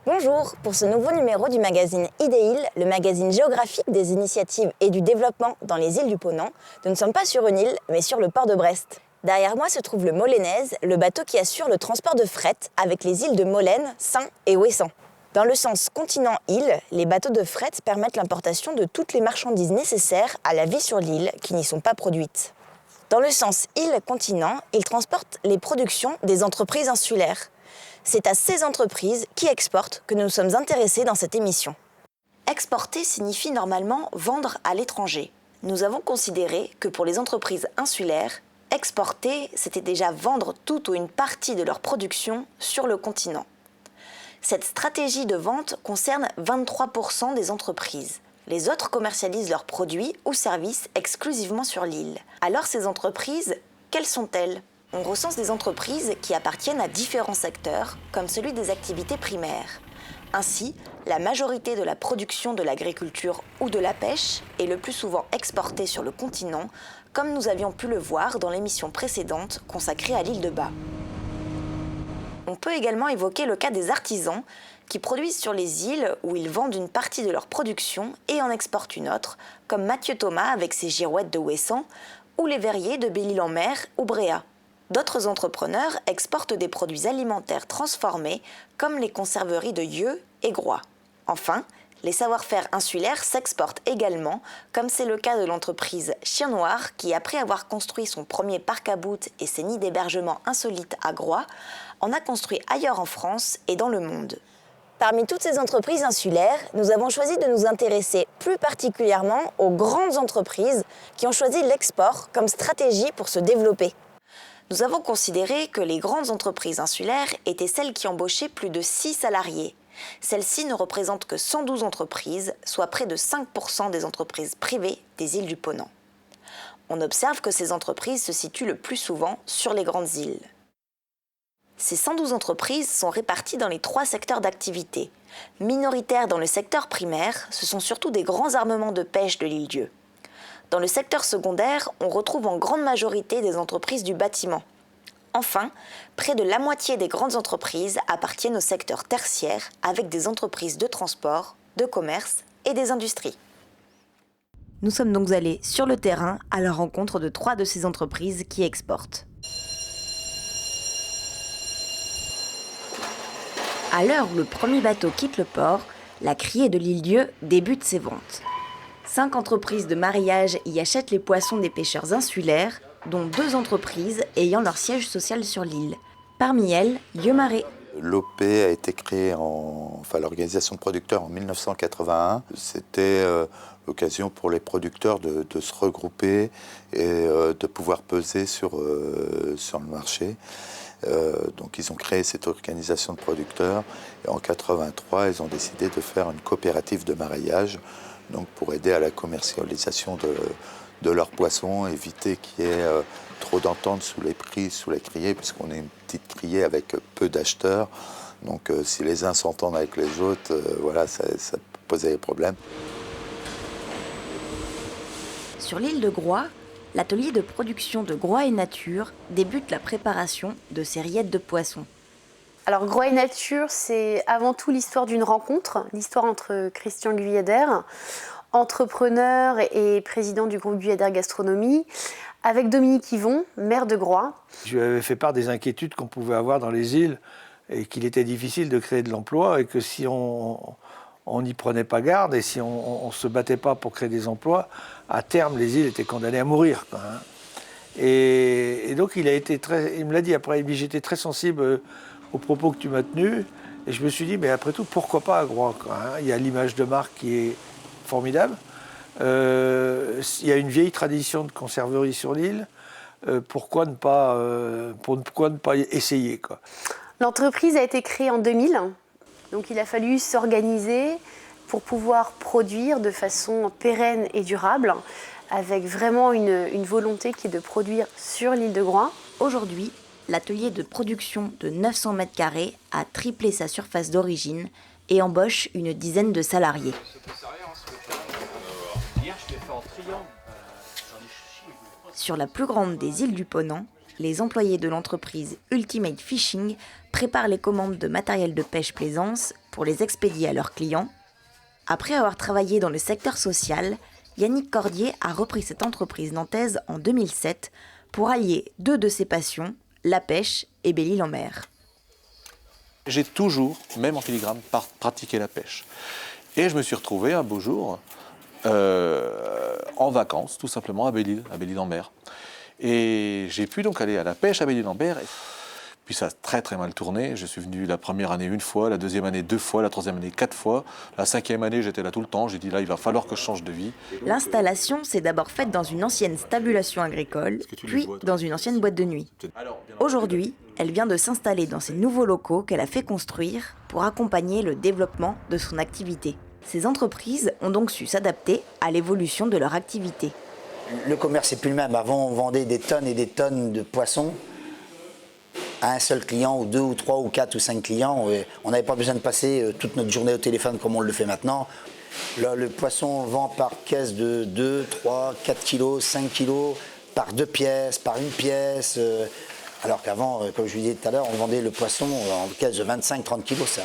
Bonjour, pour ce nouveau numéro du magazine Idéil, le magazine géographique des initiatives et du développement dans les îles du Ponant, nous ne sommes pas sur une île, mais sur le port de Brest. Derrière moi se trouve le Molennaise, le bateau qui assure le transport de fret avec les îles de Molène, Saint et Ouessant. Dans le sens continent-île, les bateaux de fret permettent l'importation de toutes les marchandises nécessaires à la vie sur l'île qui n'y sont pas produites. Dans le sens île-continent, ils transportent les productions des entreprises insulaires. C'est à ces entreprises qui exportent que nous nous sommes intéressés dans cette émission. Exporter signifie normalement vendre à l'étranger. Nous avons considéré que pour les entreprises insulaires, exporter, c'était déjà vendre toute ou une partie de leur production sur le continent. Cette stratégie de vente concerne 23% des entreprises. Les autres commercialisent leurs produits ou services exclusivement sur l'île. Alors ces entreprises, quelles sont-elles ? On recense des entreprises qui appartiennent à différents secteurs, comme celui des activités primaires. Ainsi, la majorité de la production de l'agriculture ou de la pêche est le plus souvent exportée sur le continent, comme nous avions pu le voir dans l'émission précédente consacrée à l'île de Bas. On peut également évoquer le cas des artisans qui produisent sur les îles où ils vendent une partie de leur production et en exportent une autre, comme Mathieu Thomas avec ses girouettes de Ouessant ou les verriers de Belle-Île-en-Mer ou Bréa. D'autres entrepreneurs exportent des produits alimentaires transformés comme les conserveries de Yeux et Groix. Enfin, les savoir-faire insulaires s'exportent également, comme c'est le cas de l'entreprise Chien Noir qui, après avoir construit son premier parc à boutes et ses nids d'hébergement insolites à Groix, en a construit ailleurs en France et dans le monde. Parmi toutes ces entreprises insulaires, nous avons choisi de nous intéresser plus particulièrement aux grandes entreprises qui ont choisi l'export comme stratégie pour se développer. Nous avons considéré que les grandes entreprises insulaires étaient celles qui embauchaient plus de 6 salariés. Celles-ci ne représentent que 112 entreprises, soit près de 5% des entreprises privées des îles du Ponant. On observe que ces entreprises se situent le plus souvent sur les grandes îles. Ces 112 entreprises sont réparties dans les 3 secteurs d'activité. Minoritaires dans le secteur primaire, ce sont surtout des grands armements de pêche de l'île-dieu. Dans le secteur secondaire, on retrouve en grande majorité des entreprises du bâtiment. Enfin, près de la moitié des grandes entreprises appartiennent au secteur tertiaire avec des entreprises de transport, de commerce et des industries. Nous sommes donc allés sur le terrain à la rencontre de 3 de ces entreprises qui exportent. À l'heure où le premier bateau quitte le port, la criée de l'île-dieu débute ses ventes. 5 entreprises de mareyage y achètent les poissons des pêcheurs insulaires, dont 2 entreprises ayant leur siège social sur l'île. Parmi elles, Lieu-Marais. L'OP a été créée, l'organisation de producteurs en 1981. C'était l'occasion pour les producteurs de se regrouper et de pouvoir peser sur le marché. Donc ils ont créé cette organisation de producteurs et en 1983, ils ont décidé de faire une coopérative de mareyage, donc pour aider à la commercialisation de leurs poissons, éviter qu'il y ait trop d'entente sous les prix, sous la criée, puisqu'on est une petite criée avec peu d'acheteurs. Donc si les uns s'entendent avec les autres, ça posait des problèmes. Sur l'île de Groix, l'atelier de production de Groix et Nature débute la préparation de ces rillettes de poissons. Alors Groix et Nature, c'est avant tout l'histoire d'une rencontre, l'histoire entre Christian Guyader, entrepreneur et président du groupe Guyader Gastronomie, avec Dominique Yvon, maire de Groix. Je lui avais fait part des inquiétudes qu'on pouvait avoir dans les îles et qu'il était difficile de créer de l'emploi et que si on n'y prenait pas garde et si on ne se battait pas pour créer des emplois, à terme, les îles étaient condamnées à mourir, quoi, hein. Et donc, il me l'a dit après, il dit, j'étais très sensible aux propos que tu m'as tenus. Et je me suis dit, mais après tout, pourquoi pas à Groix, quoi, hein. Il y a l'image de marque qui est formidable. Il y a une vieille tradition de conserverie sur l'île. Pourquoi ne pas essayer, quoi. L'entreprise a été créée en 2000. Donc il a fallu s'organiser pour pouvoir produire de façon pérenne et durable, avec vraiment une volonté qui est de produire sur l'île de Groix. Aujourd'hui, l'atelier de production de 900 m² a triplé sa surface d'origine et embauche une dizaine de salariés. Sur la plus grande des îles du Ponant, les employés de l'entreprise Ultimate Fishing préparent les commandes de matériel de pêche plaisance pour les expédier à leurs clients. Après avoir travaillé dans le secteur social, Yannick Cordier a repris cette entreprise nantaise en 2007 pour allier deux de ses passions, la pêche et Belle-Île-en-Mer. J'ai toujours, même en filigrane, pratiqué la pêche. Et je me suis retrouvé un beau jour en vacances, tout simplement à Belle-Île-en-Mer. Et j'ai pu donc aller à la pêche à Belle-Île-en-Mer. Puis ça a très très mal tourné. Je suis venu la première année 1 fois, la deuxième année 2 fois, la troisième année 4 fois. La 5e année, j'étais là tout le temps. J'ai dit là, il va falloir que je change de vie. L'installation s'est d'abord faite dans une ancienne stabulation agricole, puis dans une ancienne boîte de nuit. Aujourd'hui, elle vient de s'installer dans ces nouveaux locaux qu'elle a fait construire pour accompagner le développement de son activité. Ces entreprises ont donc su s'adapter à l'évolution de leur activité. Le commerce n'est plus le même. Avant, on vendait des tonnes et des tonnes de poissons à un seul client, ou 2 ou 3 ou 4 ou 5 clients. On n'avait pas besoin de passer toute notre journée au téléphone comme on le fait maintenant. Là, le poisson vend par caisse de 2, 3, 4 kilos, 5 kilos, par 2 pièces, par une pièce. Alors qu'avant, comme je vous disais tout à l'heure, on vendait le poisson en caisse de 25-30 kilos. Ça.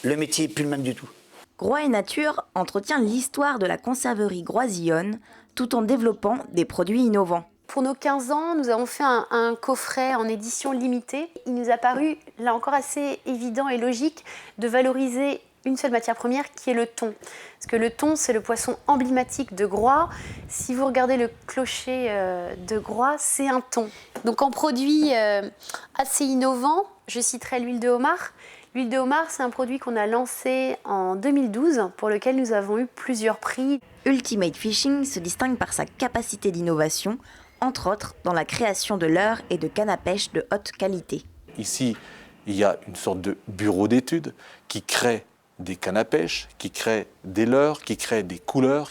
Le métier n'est plus le même du tout. Groix et Nature entretient l'histoire de la conserverie groisillonne tout en développant des produits innovants. Pour nos 15 ans, nous avons fait un coffret en édition limitée. Il nous a paru, là encore, assez évident et logique de valoriser une seule matière première qui est le thon. Parce que le thon, c'est le poisson emblématique de Groix. Si vous regardez le clocher de Groix, c'est un thon. Donc en produit assez innovant, je citerai l'huile de homard. L'huile de homard, c'est un produit qu'on a lancé en 2012, pour lequel nous avons eu plusieurs prix. Ultimate Fishing se distingue par sa capacité d'innovation, entre autres dans la création de leurres et de cannes à pêche de haute qualité. Ici, il y a une sorte de bureau d'études qui crée des cannes à pêche, qui crée des leurres, qui crée des couleurs.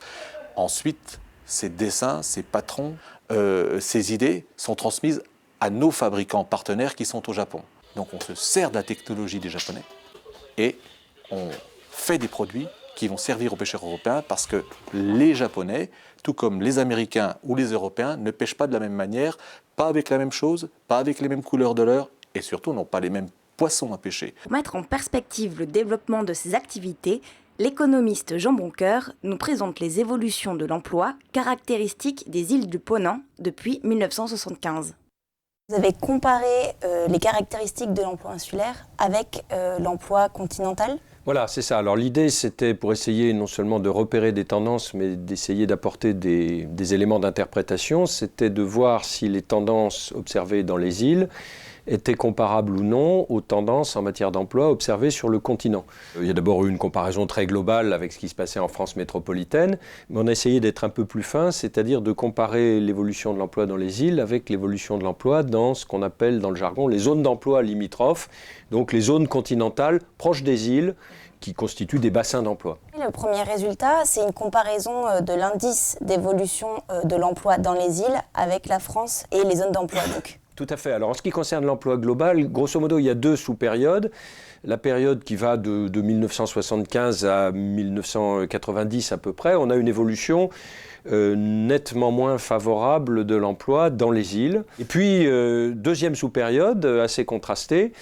Ensuite, ces dessins, ces patrons, ces idées sont transmises à nos fabricants partenaires qui sont au Japon. Donc on se sert de la technologie des Japonais et on fait des produits qui vont servir aux pêcheurs européens parce que les Japonais, tout comme les Américains ou les Européens, ne pêchent pas de la même manière, pas avec la même chose, pas avec les mêmes couleurs de leurre et surtout n'ont pas les mêmes poissons à pêcher. Pour mettre en perspective le développement de ces activités, l'économiste Jean Boncoeur nous présente les évolutions de l'emploi caractéristiques des îles du Ponant depuis 1975. Vous avez comparé les caractéristiques de l'emploi insulaire avec l'emploi continental ? Voilà, c'est ça. Alors l'idée, c'était pour essayer non seulement de repérer des tendances, mais d'essayer d'apporter des éléments d'interprétation. C'était de voir si les tendances observées dans les îles étaient comparables ou non aux tendances en matière d'emploi observées sur le continent. Il y a d'abord eu une comparaison très globale avec ce qui se passait en France métropolitaine, mais on a essayé d'être un peu plus fin, c'est-à-dire de comparer l'évolution de l'emploi dans les îles avec l'évolution de l'emploi dans ce qu'on appelle dans le jargon les zones d'emploi limitrophes, donc les zones continentales proches des îles qui constituent des bassins d'emploi. Le premier résultat, c'est une comparaison de l'indice d'évolution de l'emploi dans les îles avec la France et les zones d'emploi. Tout à fait. Alors en ce qui concerne l'emploi global, grosso modo, il y a 2 sous-périodes. La période qui va de 1975 à 1990 à peu près, on a une évolution nettement moins favorable de l'emploi dans les îles. Et puis, deuxième sous-période, assez contrastée,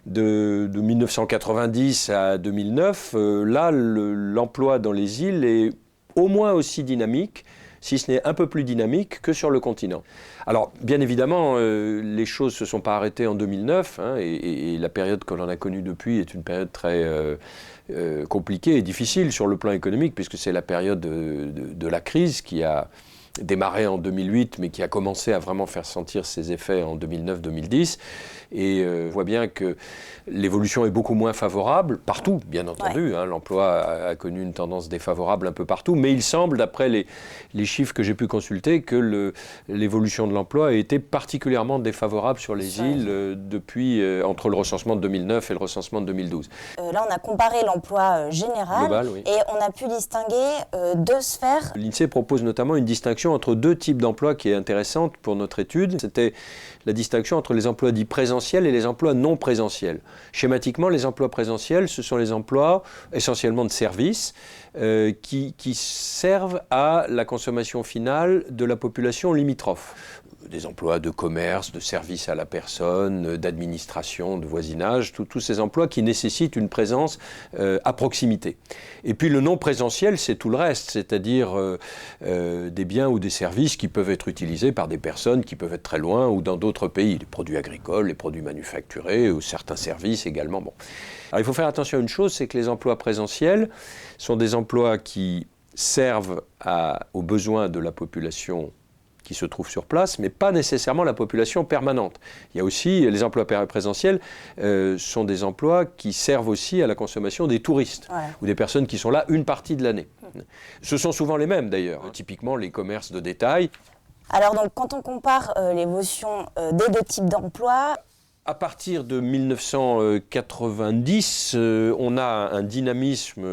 de 1990 à 2009, là, l'emploi dans les îles est au moins aussi dynamique, si ce n'est un peu plus dynamique que sur le continent. Alors, bien évidemment, les choses ne se sont pas arrêtées en 2009, hein, et la période que l'on a connue depuis est une période très compliquée et difficile sur le plan économique, puisque c'est la période de la crise qui a démarré en 2008, mais qui a commencé à vraiment faire sentir ses effets en 2009-2010. Et on voit bien que l'évolution est beaucoup moins favorable, partout, bien entendu. Ouais. Hein, l'emploi a connu une tendance défavorable un peu partout, mais il semble, d'après les chiffres que j'ai pu consulter, que l'évolution de l'emploi a été particulièrement défavorable sur les îles depuis, entre le recensement de 2009 et le recensement de 2012. Là, on a comparé l'emploi général global, oui. Et on a pu distinguer 2 sphères. L'INSEE propose notamment une distinction entre 2 types d'emplois qui est intéressante pour notre étude. C'était la distinction entre les emplois dits présentiels et les emplois non présentiels. Schématiquement, les emplois présentiels, ce sont les emplois essentiellement de services qui servent à la consommation finale de la population limitrophe. des emplois de commerce, de service à la personne, d'administration, de voisinage, tous ces emplois qui nécessitent une présence à proximité. Et puis le non présentiel, c'est tout le reste, c'est-à-dire des biens ou des services qui peuvent être utilisés par des personnes qui peuvent être très loin ou dans d'autres pays, les produits agricoles, les produits manufacturés ou certains services également. Bon. Alors il faut faire attention à une chose, c'est que les emplois présentiels sont des emplois qui servent aux besoins de la population qui se trouve sur place, mais pas nécessairement la population permanente. Il y a aussi, les emplois présentiels sont des emplois qui servent aussi à la consommation des touristes, ou des personnes qui sont là une partie de l'année. Ce sont souvent les mêmes d'ailleurs, typiquement les commerces de détail. Alors donc, quand on compare l'évolution des deux types d'emplois, à partir de 1990, on a un dynamisme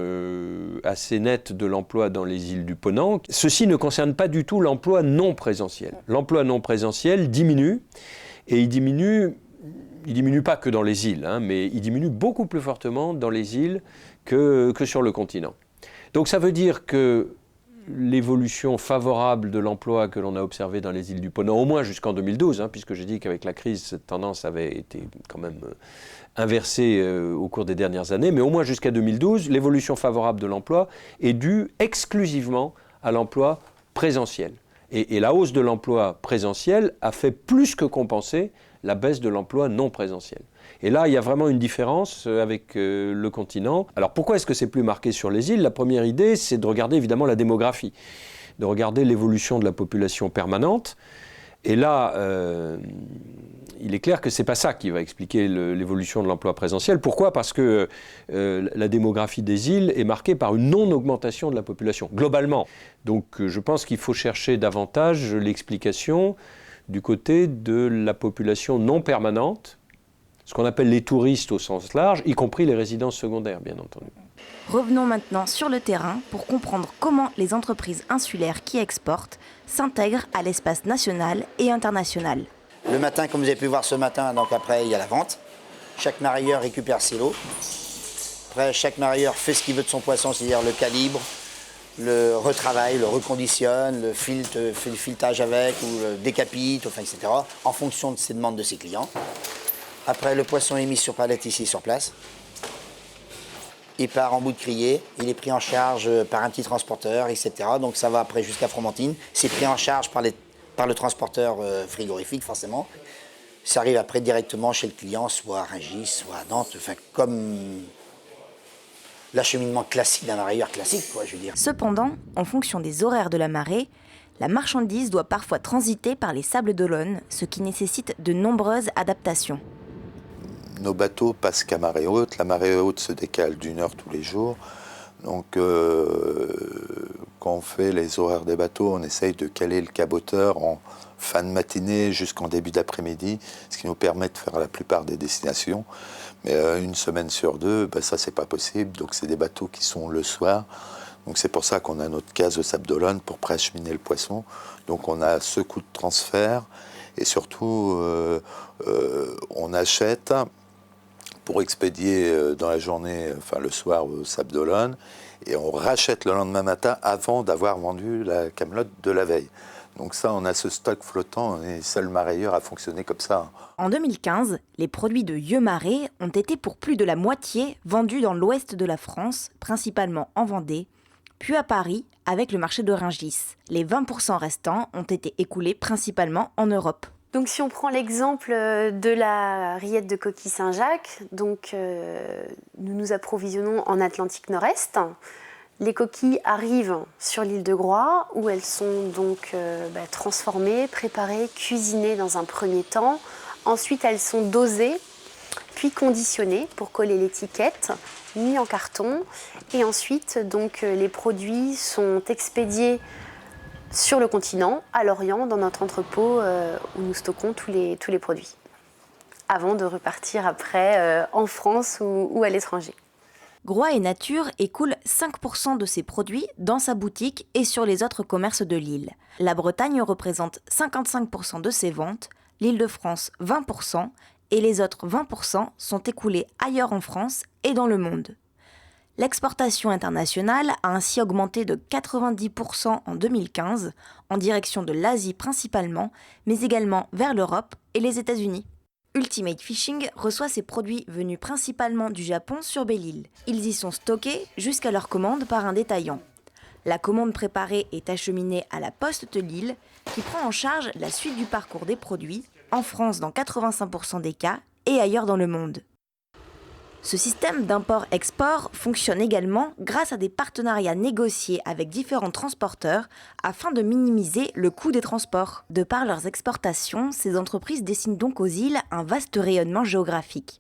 assez net de l'emploi dans les îles du Ponant. Ceci ne concerne pas du tout l'emploi non présentiel. L'emploi non présentiel diminue, et il diminue pas que dans les îles, mais il diminue beaucoup plus fortement dans les îles que sur le continent. Donc ça veut dire que l'évolution favorable de l'emploi que l'on a observé dans les îles du Ponant, au moins jusqu'en 2012, puisque j'ai dit qu'avec la crise, cette tendance avait été quand même inversée au cours des dernières années, mais au moins jusqu'à 2012, l'évolution favorable de l'emploi est due exclusivement à l'emploi présentiel. Et la hausse de l'emploi présentiel a fait plus que compenser la baisse de l'emploi non présentiel. Et là, il y a vraiment une différence avec le continent. Alors pourquoi est-ce que c'est plus marqué sur les îles? La première idée, c'est de regarder évidemment la démographie, de regarder l'évolution de la population permanente. Et là, il est clair que ce n'est pas ça qui va expliquer l'évolution de l'emploi présentiel. Pourquoi? Parce que la démographie des îles est marquée par une non-augmentation de la population, globalement. Donc je pense qu'il faut chercher davantage l'explication du côté de la population non permanente, ce qu'on appelle les touristes au sens large, y compris les résidences secondaires, bien entendu. Revenons maintenant sur le terrain pour comprendre comment les entreprises insulaires qui exportent s'intègrent à l'espace national et international. Le matin, comme vous avez pu voir ce matin, donc après il y a la vente. Chaque marailleur récupère ses lots. Après, chaque marailleur fait ce qu'il veut de son poisson, c'est-à-dire le calibre, le retravaille, le reconditionne, le fait le filetage avec, ou le décapite, enfin, etc., en fonction de ses demandes de ses clients. Après, le poisson est mis sur palette ici, sur place. Il part en bout de criée, il est pris en charge par un petit transporteur, etc. Donc ça va après jusqu'à Fromentine. C'est pris en charge par le transporteur frigorifique, forcément. Ça arrive après directement chez le client, soit à Rungis, soit à Nantes, enfin comme l'acheminement classique d'un marailleur classique, quoi, je veux dire. Cependant, en fonction des horaires de la marée, la marchandise doit parfois transiter par les Sables d'Olonne, ce qui nécessite de nombreuses adaptations. Nos bateaux passent qu'à marée haute. La marée haute se décale d'1 heure tous les jours. Donc, quand on fait les horaires des bateaux, on essaye de caler le caboteur en fin de matinée jusqu'en début d'après-midi, ce qui nous permet de faire la plupart des destinations. Mais une semaine sur deux, ça, c'est pas possible. Donc, c'est des bateaux qui sont le soir. Donc, c'est pour ça qu'on a notre case au Sables d'Olonne pour préacheminer le poisson. Donc, on a ce coût de transfert. Et surtout, on achète pour expédier dans la journée, enfin le soir au Sables d'Olonne, et on rachète le lendemain matin avant d'avoir vendu la camelote de la veille. Donc ça, on a ce stock flottant, on est seul marailleur à fonctionner comme ça. En 2015, les produits de Yeux-Marée ont été pour plus de la moitié vendus dans l'ouest de la France, principalement en Vendée, puis à Paris avec le marché de Rungis. Les 20% restants ont été écoulés principalement en Europe. Donc si on prend l'exemple de la rillette de coquille Saint-Jacques, donc nous nous approvisionnons en Atlantique Nord-Est. Les coquilles arrivent sur l'île de Groix où elles sont donc transformées, préparées, cuisinées dans un premier temps. Ensuite elles sont dosées, puis conditionnées pour coller l'étiquette, mis en carton. Et ensuite donc les produits sont expédiés sur le continent, à Lorient, dans notre entrepôt où nous stockons tous les produits, avant de repartir après en France ou à l'étranger. Groix et Nature écoule 5% de ses produits dans sa boutique et sur les autres commerces de l'île. La Bretagne représente 55% de ses ventes, l'Île-de-France 20% et les autres 20% sont écoulés ailleurs en France et dans le monde. L'exportation internationale a ainsi augmenté de 90% en 2015, en direction de l'Asie principalement, mais également vers l'Europe et les États-Unis. Ultimate Fishing reçoit ses produits venus principalement du Japon sur Belle-Île. Ils y sont stockés jusqu'à leur commande par un détaillant. La commande préparée est acheminée à la Poste de Lille, qui prend en charge la suite du parcours des produits, en France dans 85% des cas et ailleurs dans le monde. Ce système d'import-export fonctionne également grâce à des partenariats négociés avec différents transporteurs afin de minimiser le coût des transports. De par leurs exportations, ces entreprises dessinent donc aux îles un vaste rayonnement géographique.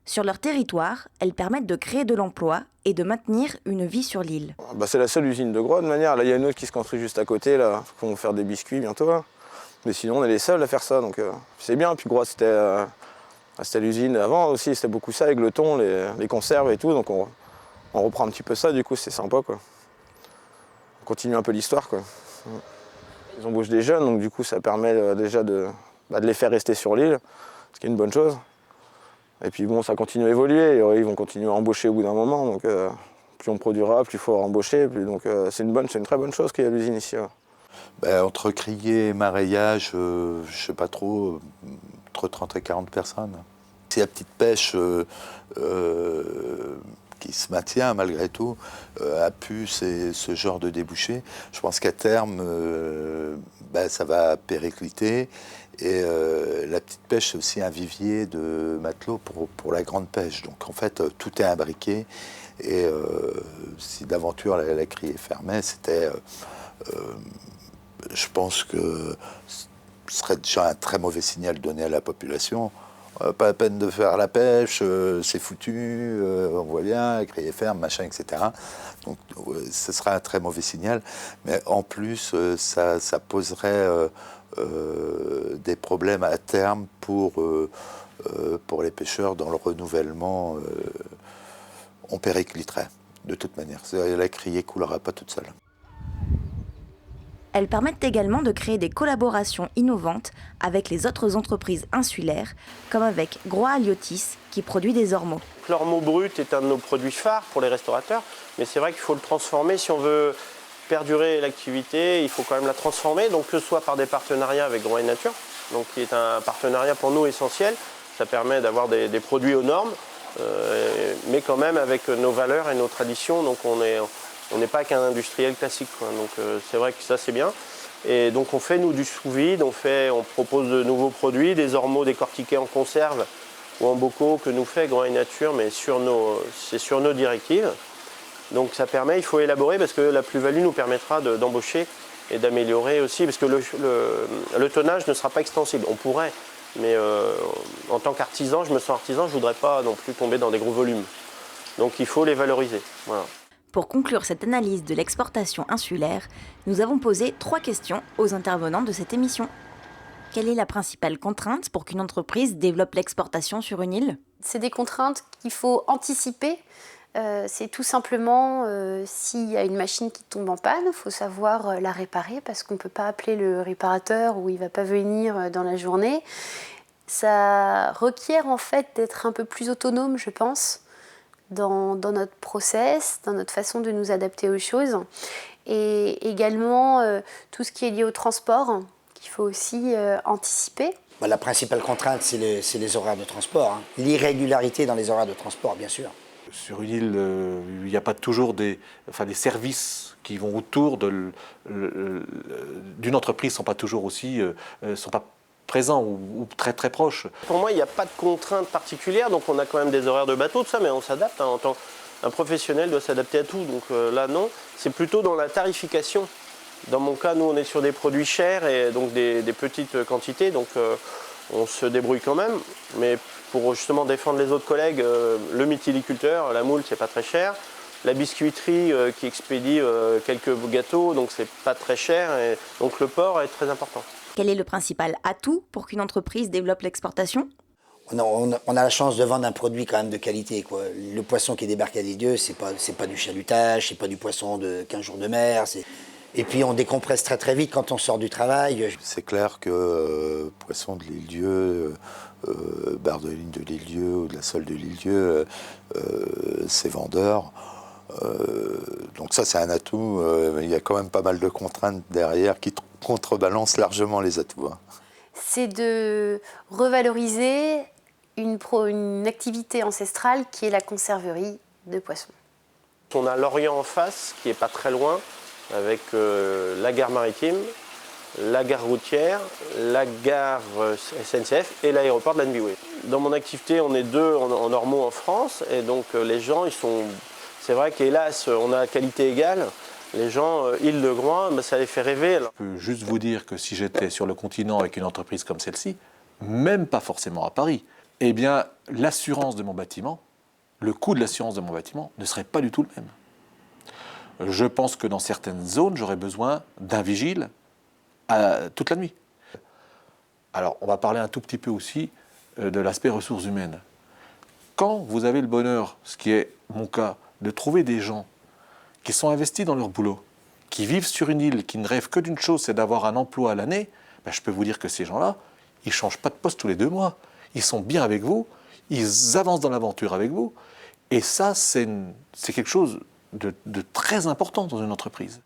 Sur leur territoire, elles permettent de créer de l'emploi et de maintenir une vie sur l'île. C'est la seule usine de Gros de manière. Là, il y a une autre qui se construit juste à côté, là, qui vont faire des biscuits bientôt. Là. Mais sinon, on est les seuls à faire ça, donc c'est bien. Puis Gros, c'était l'usine avant aussi, c'était beaucoup ça avec le thon, les conserves et tout, donc on reprend un petit peu ça, du coup c'est sympa quoi. On continue un peu l'histoire quoi. Ils embauchent des jeunes, donc du coup ça permet déjà de les faire rester sur l'île, ce qui est une bonne chose. Et puis bon, ça continue à évoluer, ils vont continuer à embaucher au bout d'un moment, donc plus on produira, plus il faut embaucher, c'est une très bonne chose qu'il y a l'usine ici. Ouais. Entre criée et maraîllage, je sais pas trop, entre 30 et 40 personnes. C'est la petite pêche qui se maintient malgré tout, a pu ce genre de débouché. Je pense qu'à terme, ça va péricliter. Et la petite pêche, c'est aussi un vivier de matelots pour la grande pêche. Donc en fait, tout est imbriqué. Et si d'aventure la criée fermait, c'était... je pense que ce serait déjà un très mauvais signal donné à la population. Pas la peine de faire la pêche, c'est foutu, on voit bien, crier ferme, machin, etc. Donc ce serait un très mauvais signal. Mais en plus, ça poserait des problèmes à terme pour les pêcheurs dans le renouvellement. On péricliterait de toute manière. La criée coulera pas toute seule. Elles permettent également de créer des collaborations innovantes avec les autres entreprises insulaires, comme avec Groix Aliotis, qui produit des ormeaux. L'ormeau brut est un de nos produits phares pour les restaurateurs, mais c'est vrai qu'il faut le transformer. Si on veut perdurer l'activité, il faut quand même la transformer, donc que ce soit par des partenariats avec Groix Nature, donc qui est un partenariat pour nous essentiel. Ça permet d'avoir des produits aux normes, mais quand même avec nos valeurs et nos traditions, donc on n'est pas qu'un industriel classique, quoi. Donc c'est vrai que ça c'est bien. Et donc on fait nous du sous-vide, on propose de nouveaux produits, des ormeaux décortiqués en conserve ou en bocaux que nous fait Groix Nature, mais c'est sur nos directives. Donc ça permet, il faut élaborer parce que la plus-value nous permettra d'embaucher et d'améliorer aussi, parce que le tonnage ne sera pas extensible. On pourrait, mais en tant qu'artisan, je me sens artisan, je ne voudrais pas non plus tomber dans des gros volumes. Donc il faut les valoriser. Voilà. Pour conclure cette analyse de l'exportation insulaire, nous avons posé 3 questions aux intervenants de cette émission. Quelle est la principale contrainte pour qu'une entreprise développe l'exportation sur une île ? C'est des contraintes qu'il faut anticiper. C'est tout simplement s'il y a une machine qui tombe en panne, il faut savoir la réparer parce qu'on ne peut pas appeler le réparateur ou il ne va pas venir dans la journée. Ça requiert en fait d'être un peu plus autonome, je pense, dans notre process, dans notre façon de nous adapter aux choses. Et également tout ce qui est lié au transport, qu'il faut aussi anticiper. La principale contrainte, c'est les horaires de transport. Hein. L'irrégularité dans les horaires de transport, bien sûr. Sur une île, il n'y a pas toujours des services qui vont autour d'une entreprise ne sont pas toujours aussi sont pas présents ou très très proches. Pour moi, il n'y a pas de contrainte particulière, donc on a quand même des horaires de bateau, tout ça, mais on s'adapte. Hein, un professionnel doit s'adapter à tout, donc là non. C'est plutôt dans la tarification. Dans mon cas, nous on est sur des produits chers et donc des petites quantités, donc on se débrouille quand même. Mais pour justement défendre les autres collègues, le mytiliculteur, la moule, c'est pas très cher. La biscuiterie qui expédie quelques gâteaux, donc c'est pas très cher. Et donc le port est très important. Quel est le principal atout pour qu'une entreprise développe l'exportation ? On a la chance de vendre un produit quand même de qualité, quoi. Le poisson qui débarque à l'île, c'est pas du chalutage, c'est pas du poisson de 15 jours de mer. Et puis on décompresse très très vite quand on sort du travail. C'est clair que poisson de l'île-dieu, barre de ligne de l'île-dieu ou de la sole de l'île-dieu, c'est vendeur. Donc ça, c'est un atout. Il y a quand même pas mal de contraintes derrière qui contrebalancent largement les atouts. Hein. C'est de revaloriser une activité ancestrale qui est la conserverie de poissons. On a Lorient en face, qui n'est pas très loin, avec la gare maritime, la gare routière, la gare SNCF et l'aéroport de Lannewiwe. Dans mon activité, on est 2 en normaux en France, et donc les gens, c'est vrai qu'hélas, on a qualité égale. Les gens, Île-de-Groix, ça les fait rêver. Alors. Je peux juste vous dire que si j'étais sur le continent avec une entreprise comme celle-ci, même pas forcément à Paris, eh bien, l'assurance de mon bâtiment, le coût de l'assurance de mon bâtiment ne serait pas du tout le même. Je pense que dans certaines zones, j'aurais besoin d'un vigile toute la nuit. Alors, on va parler un tout petit peu aussi de l'aspect ressources humaines. Quand vous avez le bonheur, ce qui est mon cas, de trouver des gens qui sont investis dans leur boulot, qui vivent sur une île, qui ne rêvent que d'une chose, c'est d'avoir un emploi à l'année, ben je peux vous dire que ces gens-là, ils ne changent pas de poste tous les 2 mois. Ils sont bien avec vous, ils avancent dans l'aventure avec vous. Et ça, c'est quelque chose de très important dans une entreprise.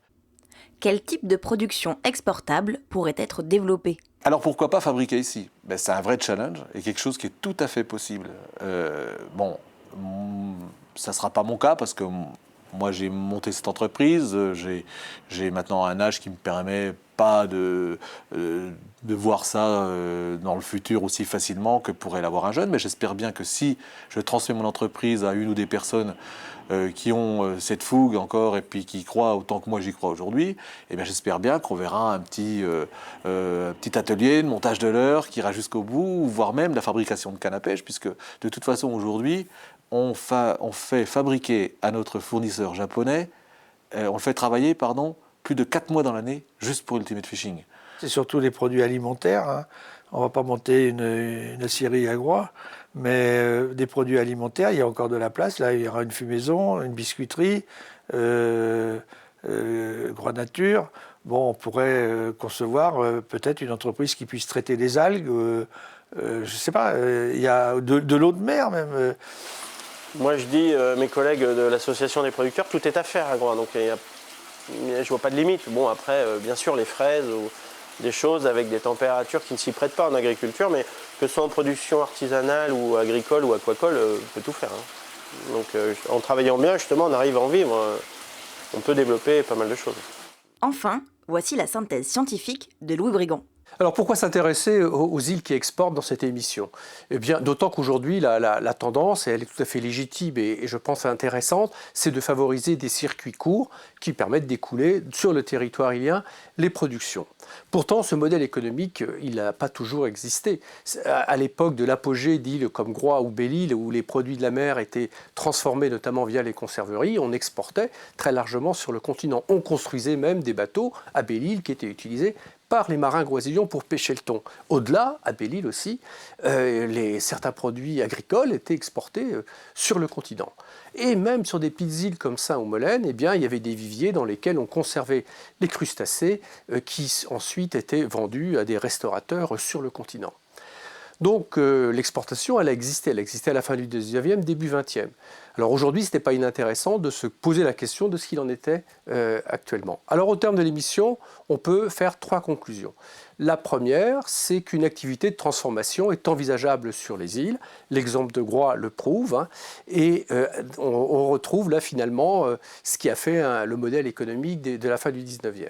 Quel type de production exportable pourrait être développé ? Alors pourquoi pas fabriquer ici ? Ben, c'est un vrai challenge et quelque chose qui est tout à fait possible. Bon, ça ne sera pas mon cas parce que moi j'ai monté cette entreprise, j'ai maintenant un âge qui ne me permet pas de voir ça dans le futur aussi facilement que pourrait l'avoir un jeune, mais j'espère bien que si je transmets mon entreprise à une ou des personnes qui ont cette fougue encore et puis qui croient autant que moi j'y crois aujourd'hui, eh bien j'espère bien qu'on verra un petit atelier de montage de leurre qui ira jusqu'au bout, voire même la fabrication de canne à pêche, puisque de toute façon aujourd'hui, on fait fabriquer à notre fournisseur japonais, on le fait travailler, plus de 4 mois dans l'année juste pour Ultimate Fishing. C'est surtout les produits alimentaires. Hein. On ne va pas monter une aciérie à Groix, mais des produits alimentaires, il y a encore de la place. Là, il y aura une fumaison, une biscuiterie, Groix Nature. Bon, on pourrait concevoir peut-être une entreprise qui puisse traiter des algues. Je ne sais pas, il y a de l'eau de mer même. Moi, je dis, mes collègues de l'association des producteurs, tout est à faire à Groix. Donc, je ne vois pas de limite. Bon, après, bien sûr, les fraises ou des choses avec des températures qui ne s'y prêtent pas en agriculture, mais que ce soit en production artisanale ou agricole ou aquacole, on peut tout faire. Hein. Donc, en travaillant bien, justement, on arrive à en vivre. On peut développer pas mal de choses. Enfin, voici la synthèse scientifique de Louis Brigand. Alors pourquoi s'intéresser aux îles qui exportent dans cette émission ? Eh bien, d'autant qu'aujourd'hui, la tendance, et elle est tout à fait légitime et je pense intéressante, c'est de favoriser des circuits courts qui permettent d'écouler sur le territoire ilien les productions. Pourtant, ce modèle économique, il n'a pas toujours existé. À l'époque de l'apogée d'îles comme Groix ou Belle-Île, où les produits de la mer étaient transformés notamment via les conserveries, on exportait très largement sur le continent. On construisait même des bateaux à Belle-Île qui étaient utilisés par les marins groisillons pour pêcher le thon. Au-delà, à Belle-Île aussi, certains produits agricoles étaient exportés sur le continent. Et même sur des petites îles comme Saint ou Molène, eh bien, il y avait des viviers dans lesquels on conservait les crustacés qui ensuite étaient vendus à des restaurateurs sur le continent. Donc l'exportation, elle existait à la fin du 19e, début 20e. Alors aujourd'hui, ce n'était pas inintéressant de se poser la question de ce qu'il en était actuellement. Alors au terme de l'émission, on peut faire 3 conclusions. La première, c'est qu'une activité de transformation est envisageable sur les îles. L'exemple de Groix le prouve. Hein, et on retrouve là finalement ce qui a fait le modèle économique de la fin du 19e.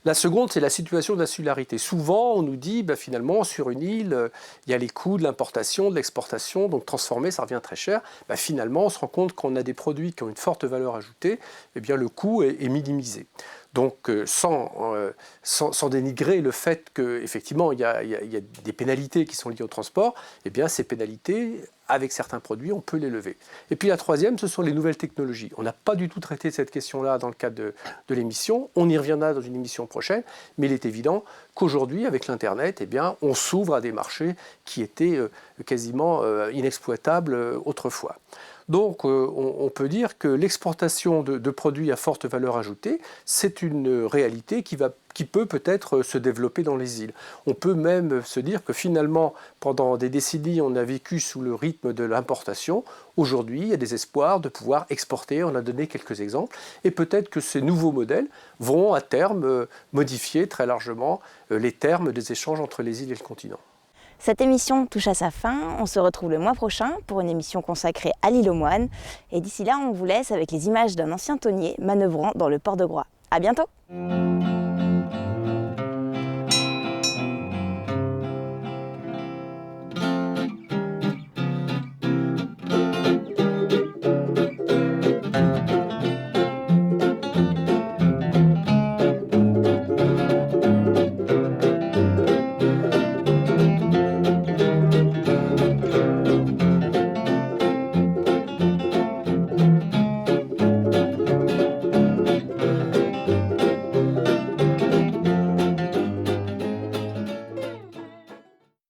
La seconde, c'est la situation d'insularité. Souvent, on nous dit, finalement, sur une île, il y a les coûts de l'importation, de l'exportation, donc transformer, ça revient très cher. Finalement, on se rend compte qu'on a des produits qui ont une forte valeur ajoutée, eh bien, le coût est minimisé. Donc, sans dénigrer le fait qu'effectivement, il y a des pénalités qui sont liées au transport, eh bien, ces pénalités, avec certains produits, on peut les lever. Et puis la troisième, ce sont les nouvelles technologies. On n'a pas du tout traité cette question-là dans le cadre de l'émission. On y reviendra dans une émission prochaine, mais il est évident qu'aujourd'hui, avec l'Internet, eh bien, on s'ouvre à des marchés qui étaient quasiment inexploitables autrefois. Donc on peut dire que l'exportation de produits à forte valeur ajoutée, c'est une réalité qui peut peut-être se développer dans les îles. On peut même se dire que finalement, pendant des décennies, on a vécu sous le rythme de l'importation. Aujourd'hui, il y a des espoirs de pouvoir exporter, on a donné quelques exemples, et peut-être que ces nouveaux modèles vont à terme modifier très largement les termes des échanges entre les îles et le continent. Cette émission touche à sa fin, on se retrouve le mois prochain pour une émission consacrée à l'île aux Moines. Et d'ici là, on vous laisse avec les images d'un ancien tonnier manœuvrant dans le port de Groix. À bientôt!